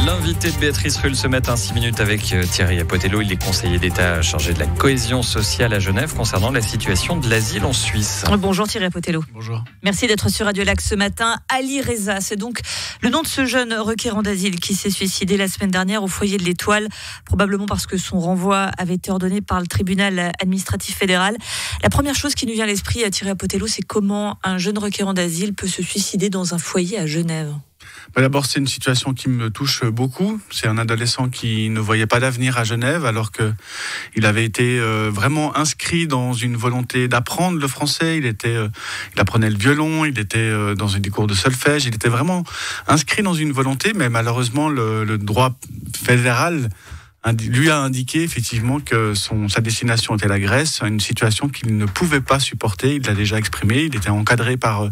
L'invité de Béatrice Rulle ce matin, 6 minutes avec Thierry Apotello. Il est conseiller d'État chargé de la cohésion sociale à Genève concernant la situation de l'asile en Suisse. Bonjour Thierry Apotello. Bonjour. Merci d'être sur Radio Lac ce matin. Ali Reza, c'est donc le nom de ce jeune requérant d'asile qui s'est suicidé la semaine dernière au foyer de l'Étoile, probablement parce que son renvoi avait été ordonné par le tribunal administratif fédéral. La première chose qui nous vient à l'esprit à Thierry Apotello, c'est comment un jeune requérant d'asile peut se suicider dans un foyer à Genève. D'abord, c'est une situation qui me touche beaucoup. C'est un adolescent qui ne voyait pas d'avenir à Genève, alors qu'il avait été vraiment inscrit dans une volonté d'apprendre le français. Il apprenait le violon, il était dans des cours de solfège. Il était vraiment inscrit dans une volonté, mais malheureusement, le droit fédéral lui a indiqué effectivement que sa destination était la Grèce, une situation qu'il ne pouvait pas supporter. Il l'a déjà exprimé. Il était encadré par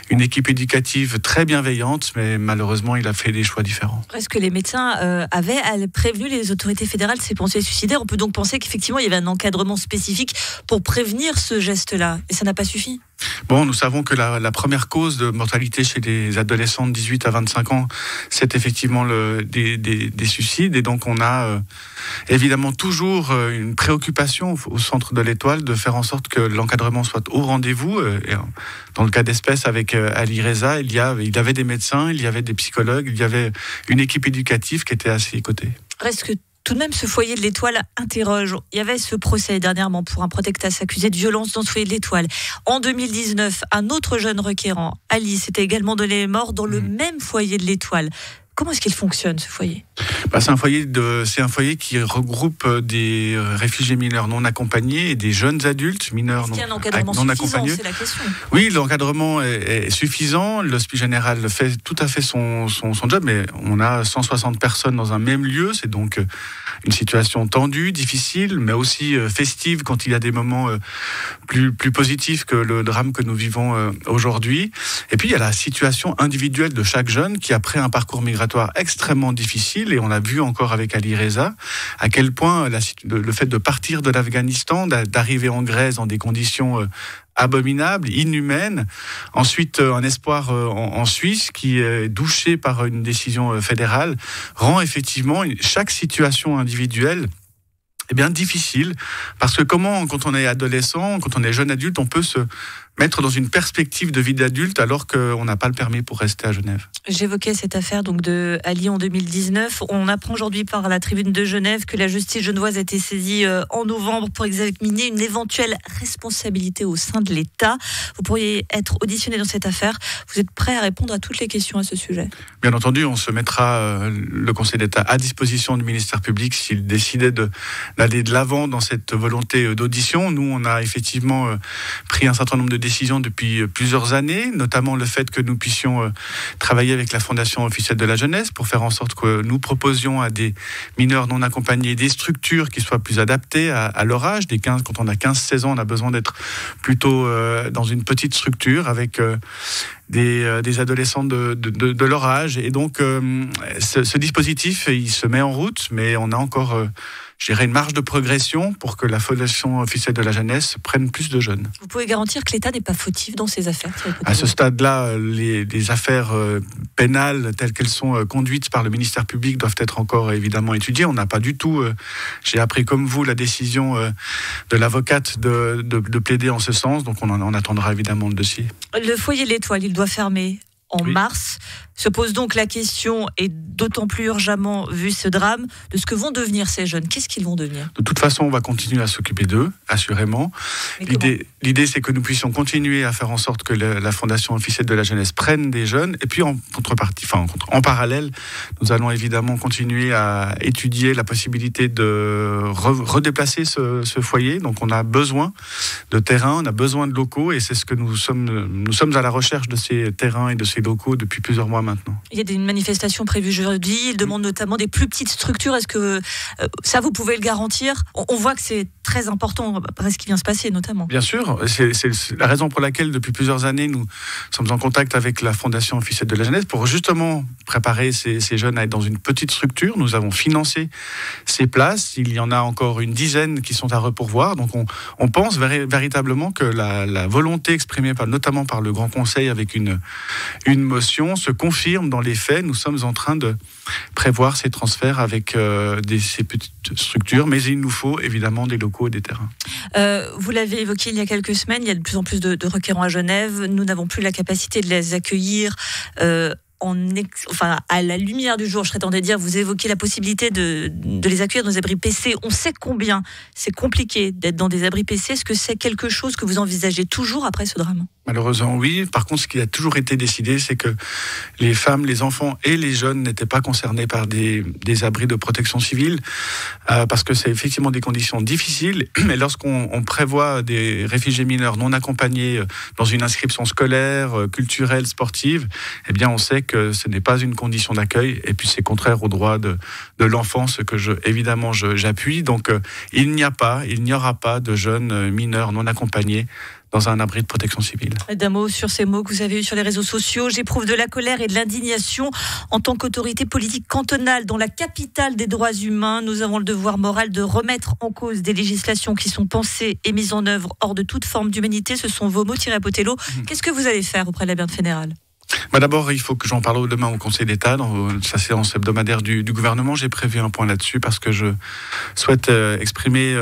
une équipe éducative très bienveillante, mais malheureusement, il a fait des choix différents. Est-ce que les médecins avaient prévenu les autorités fédérales de ces pensées suicidaires ? On peut donc penser qu'effectivement, il y avait un encadrement spécifique pour prévenir ce geste-là. Et ça n'a pas suffi ? Bon, nous savons que la première cause de mortalité chez les adolescents de 18 à 25 ans, c'est effectivement des suicides. Et donc, on a évidemment toujours une préoccupation au centre de l'Étoile de faire en sorte que l'encadrement soit au rendez-vous. Et dans le cas d'espèce avec Ali Reza, il y avait des médecins, il y avait des psychologues, il y avait une équipe éducative qui était à ses côtés. Reste que tout de même, ce foyer de l'Étoile interroge. Il y avait ce procès dernièrement pour un protectas accusé de violence dans ce foyer de l'Étoile. En 2019, un autre jeune requérant, Ali, s'était également donné mort dans le même foyer de l'Étoile. Comment est-ce qu'il fonctionne, ce foyer ? C'est un foyer qui regroupe des réfugiés mineurs non accompagnés et des jeunes adultes mineurs non accompagnés. C'est la question. Oui, l'encadrement est suffisant. L'Hospice Général fait tout à fait son job, mais on a 160 personnes dans un même lieu. C'est donc une situation tendue, difficile, mais aussi festive quand il y a des moments plus positifs que le drame que nous vivons aujourd'hui. Et puis, il y a la situation individuelle de chaque jeune qui, après un parcours migratoire extrêmement difficile, et on l'a vu encore avec Ali Reza, à quel point le fait de partir de l'Afghanistan, d'arriver en Grèce dans des conditions abominables, inhumaines, ensuite un espoir en Suisse qui est douché par une décision fédérale, rend effectivement chaque situation individuelle difficile, parce que quand on est adolescent, quand on est jeune adulte, on peut se mettre dans une perspective de vie d'adulte alors qu'on n'a pas le permis pour rester à Genève. J'évoquais cette affaire donc de Ali en 2019. On apprend aujourd'hui par la Tribune de Genève que la justice genevoise a été saisie en novembre pour examiner une éventuelle responsabilité au sein de l'État. Vous pourriez être auditionné dans cette affaire. Vous êtes prêt à répondre à toutes les questions à ce sujet ? Bien entendu, on se mettra, le Conseil d'État, à disposition du ministère public s'il décidait d'aller de l'avant dans cette volonté d'audition. Nous, on a effectivement pris un certain nombre de décisions depuis plusieurs années, notamment le fait que nous puissions travailler avec la Fondation officielle de la jeunesse pour faire en sorte que nous proposions à des mineurs non accompagnés des structures qui soient plus adaptées à leur âge. Quand on a 15-16 ans, on a besoin d'être plutôt dans une petite structure avec des adolescents de leur âge. Et donc, ce dispositif, il se met en route, mais on a encore une marge de progression pour que la Fondation officielle de la jeunesse prenne plus de jeunes. Vous pouvez garantir que l'État n'est pas fautif dans ces affaires ? À ce stade-là, les affaires pénales telles qu'elles sont conduites par le ministère public doivent être encore évidemment étudiées. On n'a pas du tout, j'ai appris comme vous la décision de l'avocate de plaider en ce sens, donc on attendra évidemment le dossier. Le foyer de l'Étoile, il doit fermer en mars. Se pose donc la question, et d'autant plus urgemment vu ce drame, de ce que vont devenir ces jeunes. Qu'est-ce qu'ils vont devenir ? De toute façon, on va continuer à s'occuper d'eux, assurément. L'idée, c'est que nous puissions continuer à faire en sorte que la Fondation officielle de la jeunesse prenne des jeunes. Et puis, en parallèle, nous allons évidemment continuer à étudier la possibilité de redéplacer ce foyer. Donc, on a besoin de terrain, on a besoin de locaux, et c'est ce que nous sommes à la recherche de ces terrains et de ces locaux depuis plusieurs mois maintenant. Il y a des manifestations prévues jeudi. Ils demandent notamment des plus petites structures. Est-ce que ça, vous pouvez le garantir? On voit que c'est très important après ce qui vient se passer, notamment. Bien sûr, c'est la raison pour laquelle depuis plusieurs années nous sommes en contact avec la Fondation officielle de la jeunesse pour justement préparer ces jeunes à être dans une petite structure. Nous avons financé ces places. Il y en a encore une dizaine qui sont à repourvoir. Donc on pense véritablement que la volonté exprimée notamment par le Grand Conseil avec une motion se confirme dans les faits. Nous sommes en train de prévoir ces transferts avec ces petites structures, mais il nous faut évidemment des locaux et des terrains. Vous l'avez évoqué il y a quelques semaines, il y a de plus en plus de requérants à Genève. Nous n'avons plus la capacité de les accueillir à la lumière du jour, je serais tenté de dire. Vous évoquez la possibilité de les accueillir dans des abris PC. On sait combien c'est compliqué d'être dans des abris PC. Est-ce que c'est quelque chose que vous envisagez toujours après ce drame ? Malheureusement, oui. Par contre, ce qui a toujours été décidé, c'est que les femmes, les enfants et les jeunes n'étaient pas concernés par des abris de protection civile, parce que c'est effectivement des conditions difficiles. Mais lorsqu'on prévoit des réfugiés mineurs non accompagnés dans une inscription scolaire, culturelle, sportive, eh bien, on sait que ce n'est pas une condition d'accueil. Et puis, c'est contraire aux droits de l'enfant, ce que évidemment j'appuie. Donc, il n'y aura pas de jeunes mineurs non accompagnés dans un abri de protection civile. D'un mot sur ces mots que vous avez eus sur les réseaux sociaux. J'éprouve de la colère et de l'indignation en tant qu'autorité politique cantonale dans la capitale des droits humains. Nous avons le devoir moral de remettre en cause des législations qui sont pensées et mises en œuvre hors de toute forme d'humanité. Ce sont vos mots, Thierry Potello. Qu'est-ce que vous allez faire auprès de la Berne fédérale ? D'abord, il faut que j'en parle demain au Conseil d'État, dans sa séance hebdomadaire du gouvernement. J'ai prévu un point là-dessus parce que je souhaite exprimer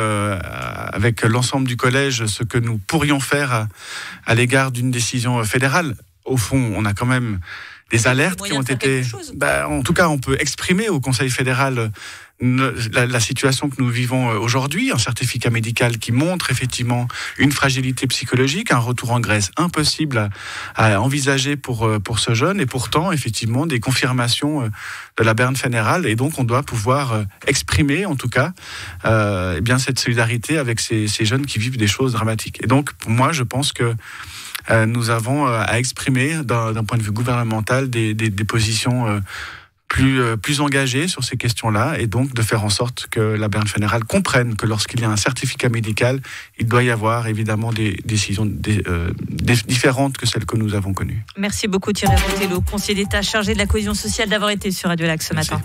avec l'ensemble du collège ce que nous pourrions faire à l'égard d'une décision fédérale. Au fond, on a quand même des alertes qui ont été... En tout cas, on peut exprimer au Conseil fédéral la situation que nous vivons aujourd'hui, un certificat médical qui montre effectivement une fragilité psychologique, un retour en Grèce impossible à envisager pour ce jeune, et pourtant effectivement des confirmations de la Berne fédérale, et donc on doit pouvoir exprimer en tout cas cette solidarité avec ces jeunes qui vivent des choses dramatiques. Et donc pour moi, je pense que nous avons à exprimer d'un point de vue gouvernemental des positions plus engagés sur ces questions-là, et donc de faire en sorte que la Berne fédérale comprenne que lorsqu'il y a un certificat médical, il doit y avoir évidemment des décisions différentes que celles que nous avons connues. Merci beaucoup Thierry Potello, conseiller d'État chargé de la cohésion sociale, d'avoir été sur Radio Lac ce matin.